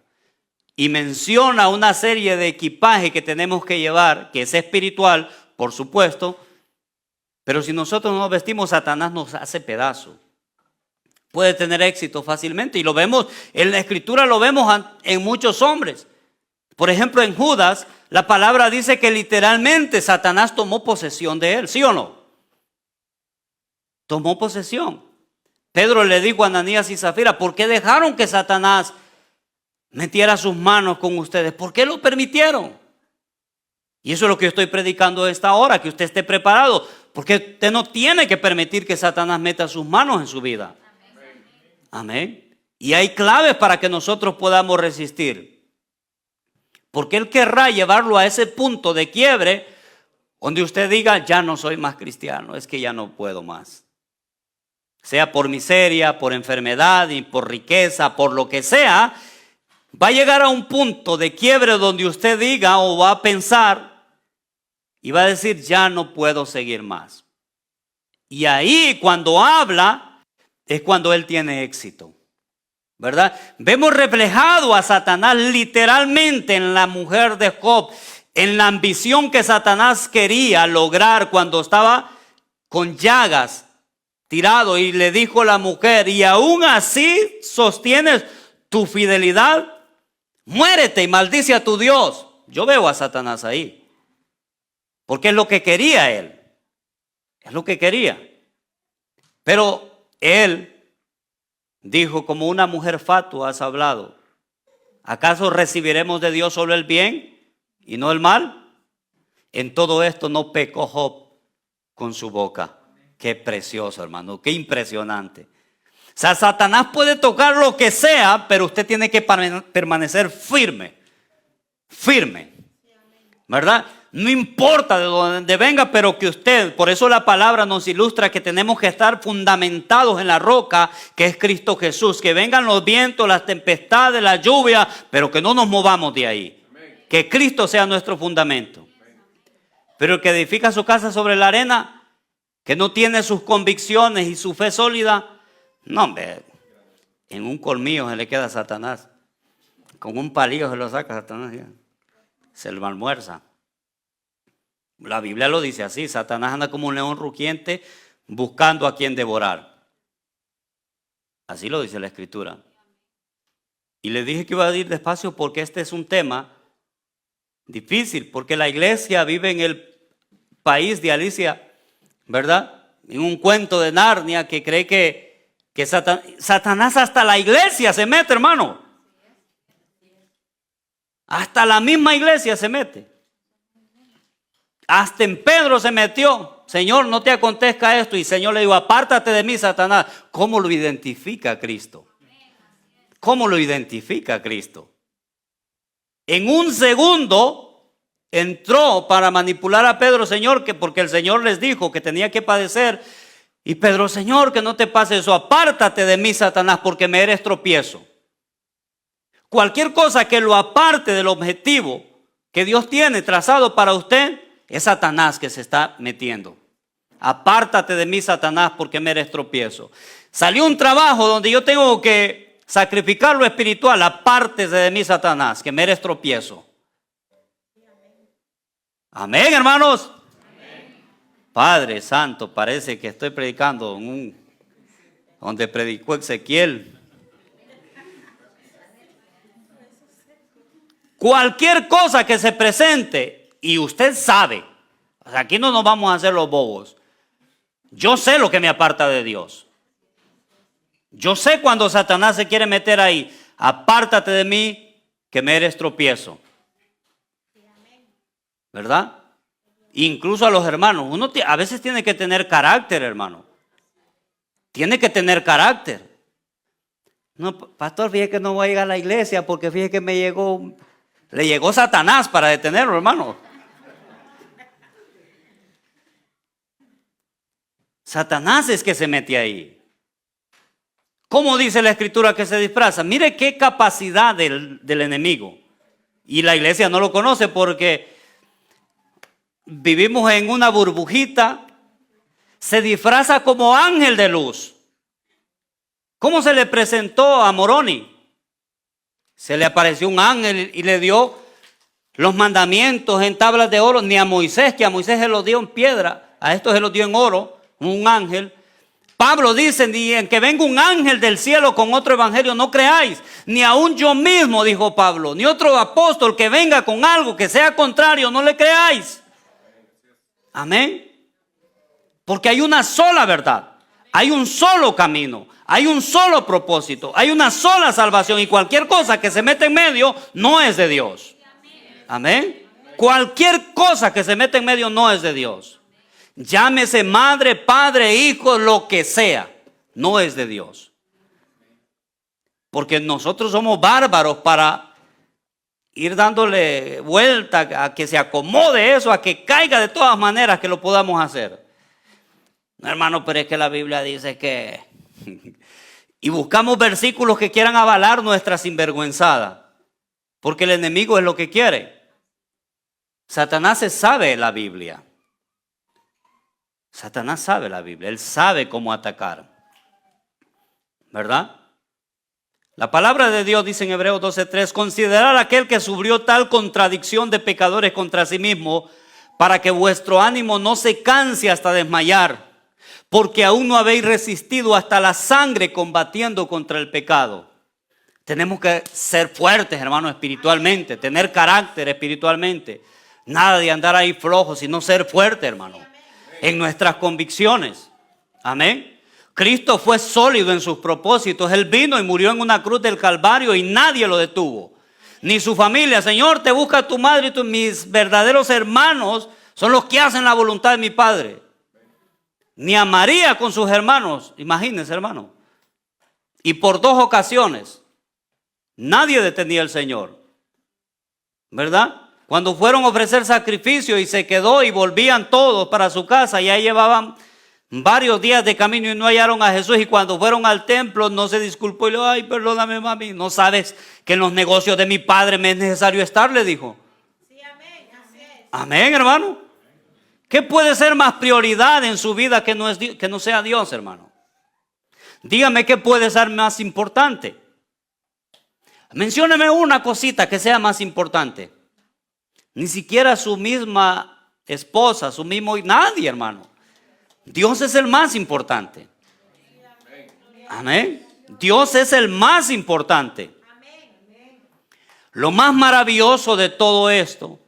y menciona una serie de equipaje que tenemos que llevar, que es espiritual, por supuesto, pero si nosotros no nos vestimos, Satanás nos hace pedazo. Puede tener éxito fácilmente y lo vemos en la Escritura, lo vemos en muchos hombres. Por ejemplo, en Judas, la palabra dice que literalmente Satanás tomó posesión de él, ¿sí o no? Tomó posesión. Pedro le dijo a Ananías y Zafira, ¿por qué dejaron que Satanás metiera sus manos con ustedes? ¿Por qué lo permitieron? Y eso es lo que yo estoy predicando esta hora, que usted esté preparado, porque usted no tiene que permitir que Satanás meta sus manos en su vida. Amén. Y hay claves para que nosotros podamos resistir. Porque Él querrá llevarlo a ese punto de quiebre donde usted diga, ya no soy más cristiano, es que ya no puedo más. Sea por miseria, por enfermedad y por riqueza, por lo que sea, va a llegar a un punto de quiebre donde usted diga o va a pensar y va a decir, ya no puedo seguir más. Y ahí cuando habla es cuando él tiene éxito, ¿verdad? Vemos reflejado a Satanás literalmente en la mujer de Job, en la ambición que Satanás quería lograr cuando estaba con llagas, tirado, y le dijo a la mujer, y aún así sostienes tu fidelidad, muérete y maldice a tu Dios. Yo veo a Satanás ahí, porque es lo que quería él, es lo que quería. Pero él dijo, como una mujer fatua has hablado. ¿Acaso recibiremos de Dios solo el bien y no el mal? En todo esto no pecó Job con su boca. Qué precioso, hermano, qué impresionante. O sea, Satanás puede tocar lo que sea, pero usted tiene que permanecer firme, ¿verdad? No importa de dónde venga, pero que usted, por eso la palabra nos ilustra que tenemos que estar fundamentados en la roca que es Cristo Jesús. Que vengan los vientos, las tempestades, la lluvia, pero que no nos movamos de ahí. Amén. Que Cristo sea nuestro fundamento. Amén. Pero el que edifica su casa sobre la arena, que no tiene sus convicciones y su fe sólida, no, hombre, en un colmillo se le queda a Satanás. Con un palillo se lo saca a Satanás. Se lo almuerza. La Biblia lo dice así, Satanás anda como un león rugiente buscando a quien devorar. Así lo dice la Escritura. Y le dije que iba a ir despacio porque este es un tema difícil, porque la iglesia vive en el país de Alicia, ¿verdad? En un cuento de Narnia que cree que Satanás hasta la iglesia se mete, hermano. Hasta la misma iglesia se mete. Hasta en Pedro se metió. Señor, no te acontezca esto. Y el Señor le dijo, apártate de mí, Satanás. ¿Cómo lo identifica Cristo? ¿Cómo lo identifica Cristo? En un segundo entró para manipular a Pedro, Señor, que porque el Señor les dijo que tenía que padecer. Y Pedro, Señor, que no te pase eso. Apártate de mí, Satanás, porque me eres tropiezo. Cualquier cosa que lo aparte del objetivo que Dios tiene trazado para usted, es Satanás que se está metiendo. Apártate de mí, Satanás, porque me eres tropiezo. Salió un trabajo donde yo tengo que sacrificar lo espiritual. Apártese de mí, Satanás, que me eres tropiezo. Amén, hermanos. Amén. Padre Santo, parece que estoy predicando donde predicó Ezequiel. Cualquier cosa que se presente, y usted sabe, o sea, aquí no nos vamos a hacer los bobos. Yo sé lo que me aparta de Dios. Yo sé cuando Satanás se quiere meter ahí. Apártate de mí, que me eres tropiezo. ¿Verdad? Incluso a los hermanos. Uno a veces tiene que tener carácter, hermano. Tiene que tener carácter. No, pastor, fíjese que no voy a llegar a la iglesia porque fíjese que le llegó Satanás para detenerlo, hermano. Satanás es que se mete ahí. ¿Cómo dice la Escritura que se disfraza? Mire qué capacidad del enemigo. Y la iglesia no lo conoce porque vivimos en una burbujita. Se disfraza como ángel de luz. ¿Cómo se le presentó a Moroni? Se le apareció un ángel y le dio los mandamientos en tablas de oro, ni a Moisés, que a Moisés se los dio en piedra, a estos se los dio en oro, un ángel. Pablo dice, ni en que venga un ángel del cielo con otro evangelio no creáis, ni aún yo mismo, dijo Pablo, ni otro apóstol que venga con algo que sea contrario, no le creáis. Amén. Porque hay una sola verdad, hay un solo camino, hay un solo propósito, hay una sola salvación, y cualquier cosa que se mete en medio no es de Dios. Amén. Cualquier cosa que se mete en medio no es de Dios. Llámese madre, padre, hijo, lo que sea, no es de Dios. Porque nosotros somos bárbaros para ir dándole vuelta a que se acomode eso, a que caiga de todas maneras que lo podamos hacer. No, hermano, pero es que la Biblia dice que... Y buscamos versículos que quieran avalar nuestra sinvergüenzada. Porque el enemigo es lo que quiere. Satanás se sabe la Biblia. Satanás sabe la Biblia. Él sabe cómo atacar. ¿Verdad? La palabra de Dios dice en Hebreos 12:3, considerad aquel que sufrió tal contradicción de pecadores contra sí mismo, para que vuestro ánimo no se canse hasta desmayar, porque aún no habéis resistido hasta la sangre combatiendo contra el pecado. Tenemos que ser fuertes, hermanos, espiritualmente, tener carácter espiritualmente. Nada de andar ahí flojos, sino ser fuerte, hermano, en nuestras convicciones. Amén. Cristo fue sólido en sus propósitos. Él vino y murió en una cruz del Calvario y nadie lo detuvo. Ni su familia. Señor, te busca tu madre y mis verdaderos hermanos son los que hacen la voluntad de mi Padre. Ni a María con sus hermanos. Imagínense, hermano. Y por 2 ocasiones nadie detenía al Señor. ¿Verdad? Cuando fueron a ofrecer sacrificio y se quedó y volvían todos para su casa, y ahí llevaban varios días de camino y no hallaron a Jesús, y cuando fueron al templo no se disculpó y le dijo, ay, perdóname, mami, ¿no sabes que en los negocios de mi padre me es necesario estar? Le dijo. Sí, amén, así es. Amén, hermano. ¿Qué puede ser más prioridad en su vida que no sea Dios, hermano? Dígame qué puede ser más importante. Mencióneme una cosita que sea más importante. Ni siquiera su misma esposa, su mismo, nadie, hermano. Dios es el más importante. Amén. Dios es el más importante. Lo más maravilloso de todo esto,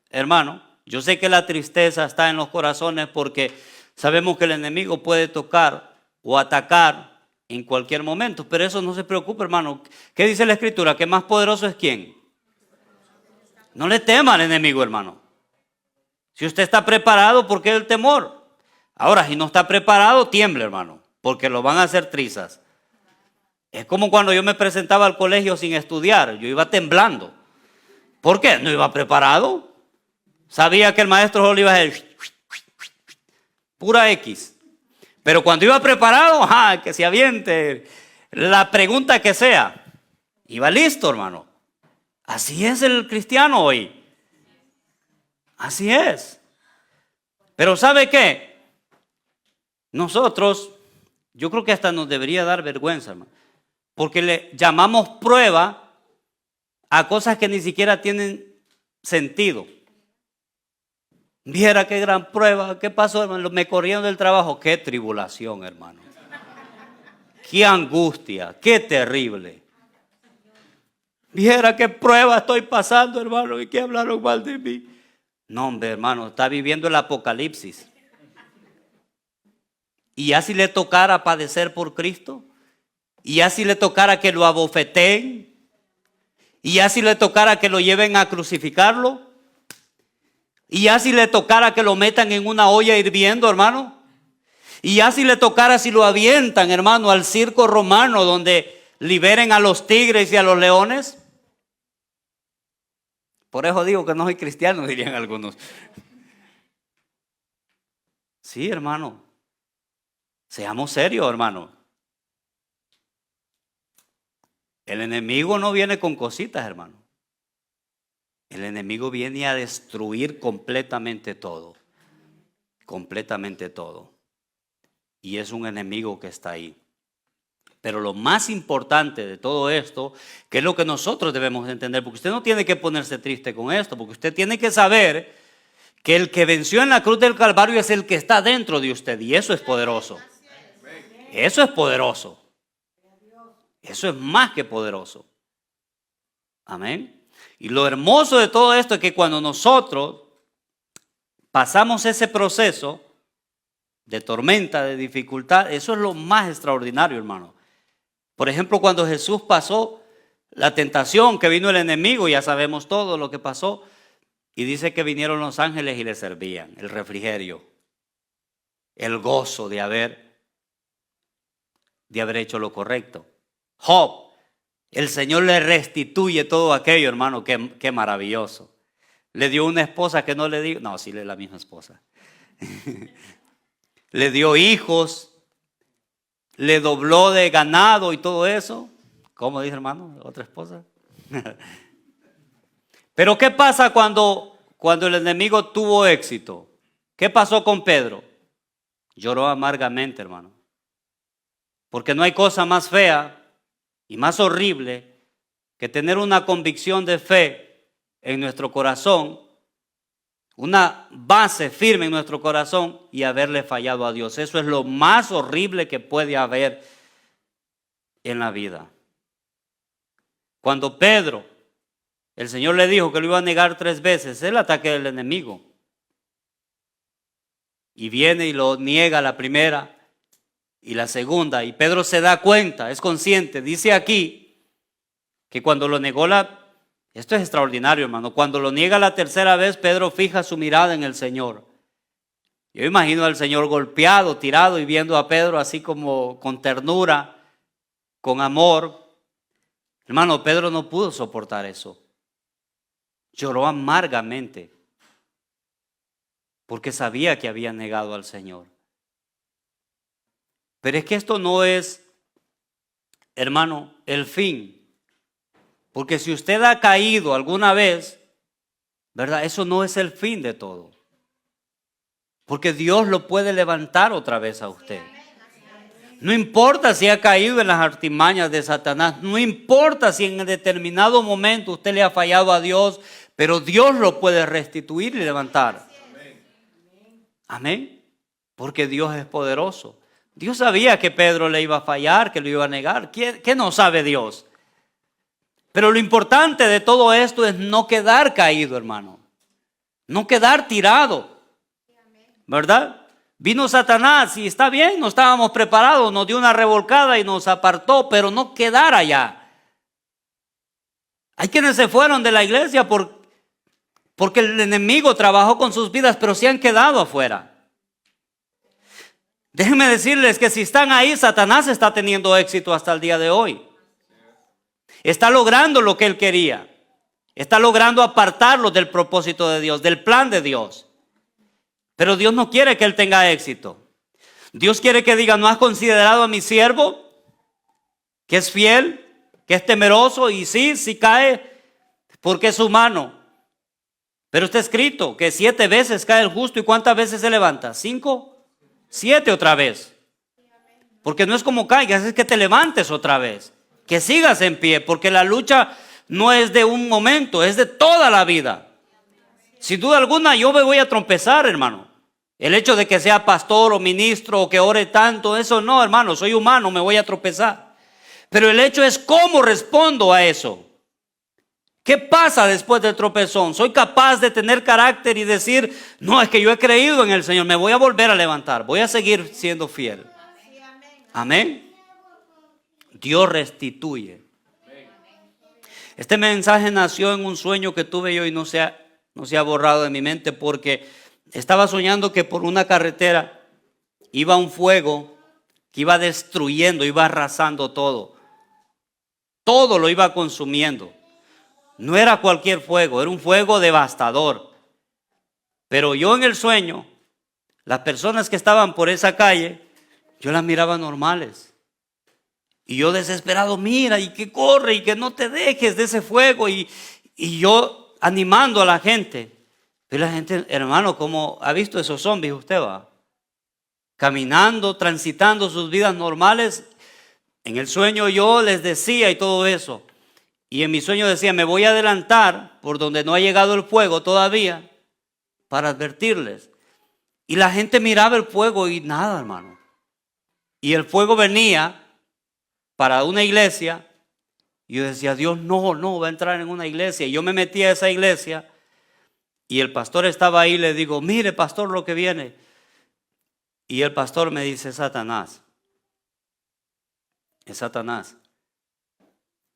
hermano, yo sé que la tristeza está en los corazones porque sabemos que el enemigo puede tocar o atacar en cualquier momento, pero eso no se preocupe, hermano. ¿Qué dice la Escritura? ¿Que más poderoso es quién? No le tema al enemigo, hermano. Si usted está preparado, ¿por qué el temor? Ahora, si no está preparado, tiemble, hermano, porque lo van a hacer trizas. Es como cuando yo me presentaba al colegio sin estudiar, yo iba temblando. ¿Por qué? No iba preparado. Sabía que el maestro solo iba a hacer pura X. Pero cuando iba preparado, que se aviente la pregunta que sea, iba listo, hermano. Así es el cristiano hoy. Así es. Pero ¿sabe qué? Nosotros, yo creo que hasta nos debería dar vergüenza, hermano, porque le llamamos prueba a cosas que ni siquiera tienen sentido. Viera qué gran prueba, ¿qué pasó, hermano? Me corrieron del trabajo. Qué tribulación, hermano. Qué angustia, qué terrible. Viera qué prueba estoy pasando, hermano, y que hablaron mal de mí. No, hombre, hermano, está viviendo el apocalipsis. Y ya si le tocara padecer por Cristo, y ya si le tocara que lo abofeteen, y ya si le tocara que lo lleven a crucificarlo, y ya si le tocara que lo metan en una olla hirviendo, hermano, y ya si le tocara si lo avientan, hermano, al circo romano donde liberen a los tigres y a los leones. Por eso digo que no soy cristiano, dirían algunos. Sí, hermano. Seamos serios, hermano. El enemigo no viene con cositas, hermano. El enemigo viene a destruir completamente todo. Completamente todo. Y es un enemigo que está ahí. Pero lo más importante de todo esto, que es lo que nosotros debemos entender, porque usted no tiene que ponerse triste con esto, porque usted tiene que saber que el que venció en la cruz del Calvario es el que está dentro de usted, y eso es poderoso. Eso es poderoso. Eso es más que poderoso. Amén. Y lo hermoso de todo esto es que cuando nosotros pasamos ese proceso de tormenta, de dificultad, eso es lo más extraordinario, hermano. Por ejemplo, cuando Jesús pasó la tentación, que vino el enemigo, ya sabemos todo lo que pasó, y dice que vinieron los ángeles y le servían el refrigerio, el gozo de haber hecho lo correcto. Job, el Señor le restituye todo aquello, hermano, qué maravilloso. Le dio una esposa que no le dio, no, sí, es la misma esposa. Le dio hijos, le dobló de ganado y todo eso. ¿Cómo dice, hermano? ¿Otra esposa? Pero ¿qué pasa cuando el enemigo tuvo éxito? ¿Qué pasó con Pedro? Lloró amargamente, hermano. Porque no hay cosa más fea y más horrible que tener una convicción de fe en nuestro corazón, una base firme en nuestro corazón y haberle fallado a Dios. Eso es lo más horrible que puede haber en la vida. Cuando Pedro, el Señor le dijo que lo iba a negar 3 veces, es el ataque del enemigo. Y viene y lo niega la primera y la segunda. Y Pedro se da cuenta, es consciente. Dice aquí que cuando lo negó esto es extraordinario, hermano. Cuando lo niega la tercera vez, Pedro fija su mirada en el Señor. Yo imagino al Señor golpeado, tirado y viendo a Pedro así como con ternura, con amor. Hermano, Pedro no pudo soportar eso. Lloró amargamente porque sabía que había negado al Señor. Pero es que esto no es, hermano, el fin. Porque si usted ha caído alguna vez, ¿verdad? Eso no es el fin de todo. Porque Dios lo puede levantar otra vez a usted. No importa si ha caído en las artimañas de Satanás, no importa si en determinado momento usted le ha fallado a Dios, pero Dios lo puede restituir y levantar. Amén. Porque Dios es poderoso. Dios sabía que Pedro le iba a fallar, que lo iba a negar. ¿Qué no sabe Dios? Pero lo importante de todo esto es no quedar caído, hermano. No quedar tirado. ¿Verdad? Vino Satanás y está bien, no estábamos preparados, nos dio una revolcada y nos apartó, pero no quedar allá. Hay quienes se fueron de la iglesia porque el enemigo trabajó con sus vidas, pero se han quedado afuera. Déjenme decirles que si están ahí, Satanás está teniendo éxito hasta el día de hoy. Está logrando lo que él quería. Está logrando apartarlo del propósito de Dios, del plan de Dios. Pero Dios no quiere que él tenga éxito. Dios quiere que diga, ¿no has considerado a mi siervo? Que es fiel, que es temeroso y sí cae porque es humano. Pero está escrito que 7 veces cae el justo y ¿cuántas veces se levanta? 5, 7 otra vez. Porque no es como caigas, es que te levantes otra vez. Que sigas en pie, porque la lucha no es de un momento, es de toda la vida. Sin duda alguna yo me voy a tropezar, hermano. El hecho de que sea pastor o ministro o que ore tanto, eso no, hermano, soy humano, me voy a tropezar. Pero el hecho es cómo respondo a eso. ¿Qué pasa después del tropezón? ¿Soy capaz de tener carácter y decir, no, es que yo he creído en el Señor, me voy a volver a levantar, voy a seguir siendo fiel? Amén. Dios restituye. Este mensaje nació en un sueño que tuve yo y no se ha borrado de mi mente, porque estaba soñando que por una carretera iba un fuego que iba destruyendo, iba arrasando todo. Todo lo iba consumiendo. No era cualquier fuego, era un fuego devastador. Pero yo en el sueño, las personas que estaban por esa calle, yo las miraba normales. Y yo desesperado, mira, y que corre, y que no te dejes de ese fuego. Y yo animando a la gente. Pero la gente, hermano, ¿cómo ha visto esos zombies usted va? Caminando, transitando sus vidas normales. En el sueño yo les decía y todo eso. Y en mi sueño decía, me voy a adelantar por donde no ha llegado el fuego todavía para advertirles. Y la gente miraba el fuego y nada, hermano. Y el fuego venía para una iglesia. Y yo decía, Dios no va a entrar en una iglesia. Y yo me metí a esa iglesia y el pastor estaba ahí. Le digo, mire pastor lo que viene. Y el pastor me dice, Satanás. Es Satanás.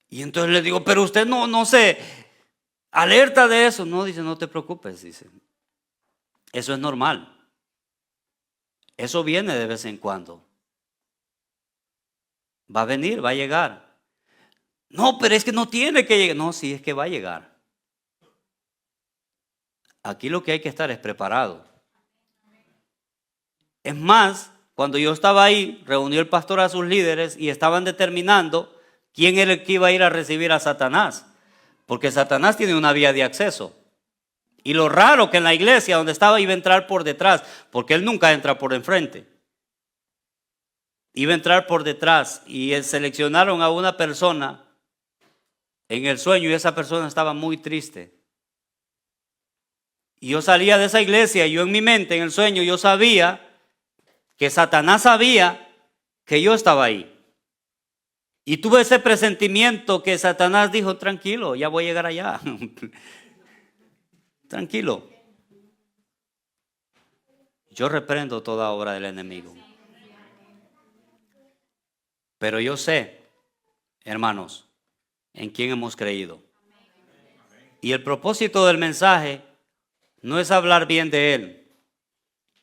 Y entonces le digo, pero usted no se alerta de eso. No, dice, no te preocupes, dice. Eso es normal. Eso viene de vez en cuando. Va a venir, va a llegar. No, pero es que no tiene que llegar. No, sí, es que va a llegar. Aquí lo que hay que estar es preparado. Es más, cuando yo estaba ahí, reunió el pastor a sus líderes y estaban determinando quién era el que iba a ir a recibir a Satanás. Porque Satanás tiene una vía de acceso. Y lo raro que en la iglesia donde estaba iba a entrar por detrás, porque él nunca entra por enfrente. Iba a entrar por detrás y seleccionaron a una persona en el sueño y esa persona estaba muy triste. Y yo salía de esa iglesia y yo en mi mente, en el sueño, yo sabía que Satanás sabía que yo estaba ahí. Y tuve ese presentimiento que Satanás dijo, tranquilo, ya voy a llegar allá. Tranquilo. Yo reprendo toda obra del enemigo. Pero yo sé, hermanos, en quién hemos creído. Y el propósito del mensaje no es hablar bien de él.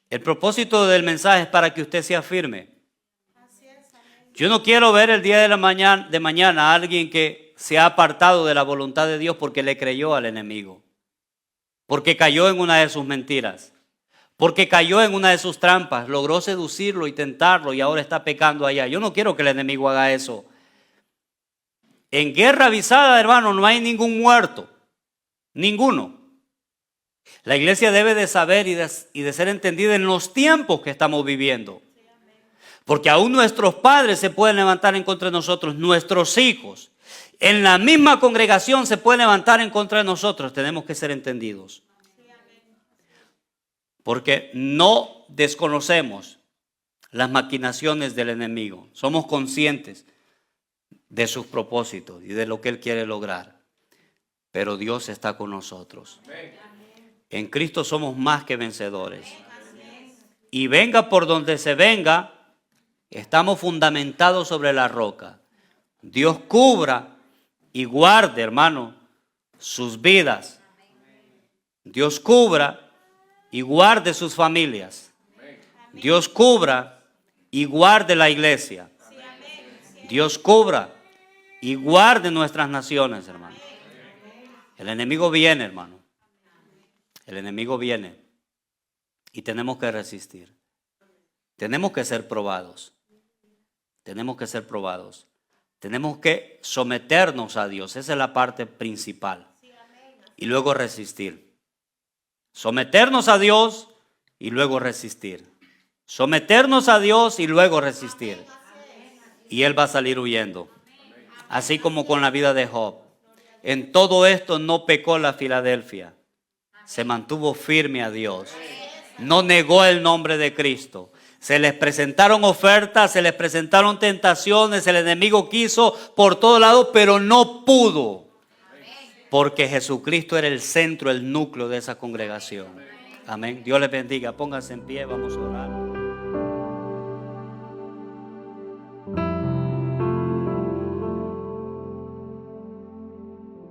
El propósito del mensaje es para que usted sea firme. Yo no quiero ver el día de mañana a alguien que se ha apartado de la voluntad de Dios porque le creyó al enemigo. Porque cayó en una de sus mentiras. Porque cayó en una de sus trampas. Logró seducirlo y tentarlo y ahora está pecando allá. Yo no quiero que el enemigo haga eso. En guerra avisada, hermano, no hay ningún muerto. Ninguno. La iglesia debe de saber y de ser entendida en los tiempos que estamos viviendo. Porque aún nuestros padres se pueden levantar en contra de nosotros, nuestros hijos. En la misma congregación se puede levantar en contra de nosotros. Tenemos que ser entendidos. Porque no desconocemos las maquinaciones del enemigo. Somos conscientes de sus propósitos y de lo que él quiere lograr. Pero Dios está con nosotros. En Cristo somos más que vencedores. Y venga por donde se venga, estamos fundamentados sobre la roca. Dios cubra y guarde, hermano, sus vidas. Dios cubra y guarde sus familias. Dios cubra y guarde la iglesia. Dios cubra y guarde nuestras naciones, hermano. El enemigo viene, hermano. El enemigo viene y tenemos que resistir. Tenemos que ser probados. Tenemos que ser probados. Tenemos que someternos a Dios. Esa es la parte principal. Y luego resistir. Someternos a Dios y luego resistir. Someternos a Dios y luego resistir. Y Él va a salir huyendo. Así como con la vida de Job. En todo esto no pecó la Filadelfia. Se mantuvo firme a Dios. No negó el nombre de Cristo. Se les presentaron ofertas, se les presentaron tentaciones, el enemigo quiso por todos lados, pero no pudo. Porque Jesucristo era el centro, el núcleo de esa congregación. Amén. Dios les bendiga. Pónganse en pie, vamos a orar.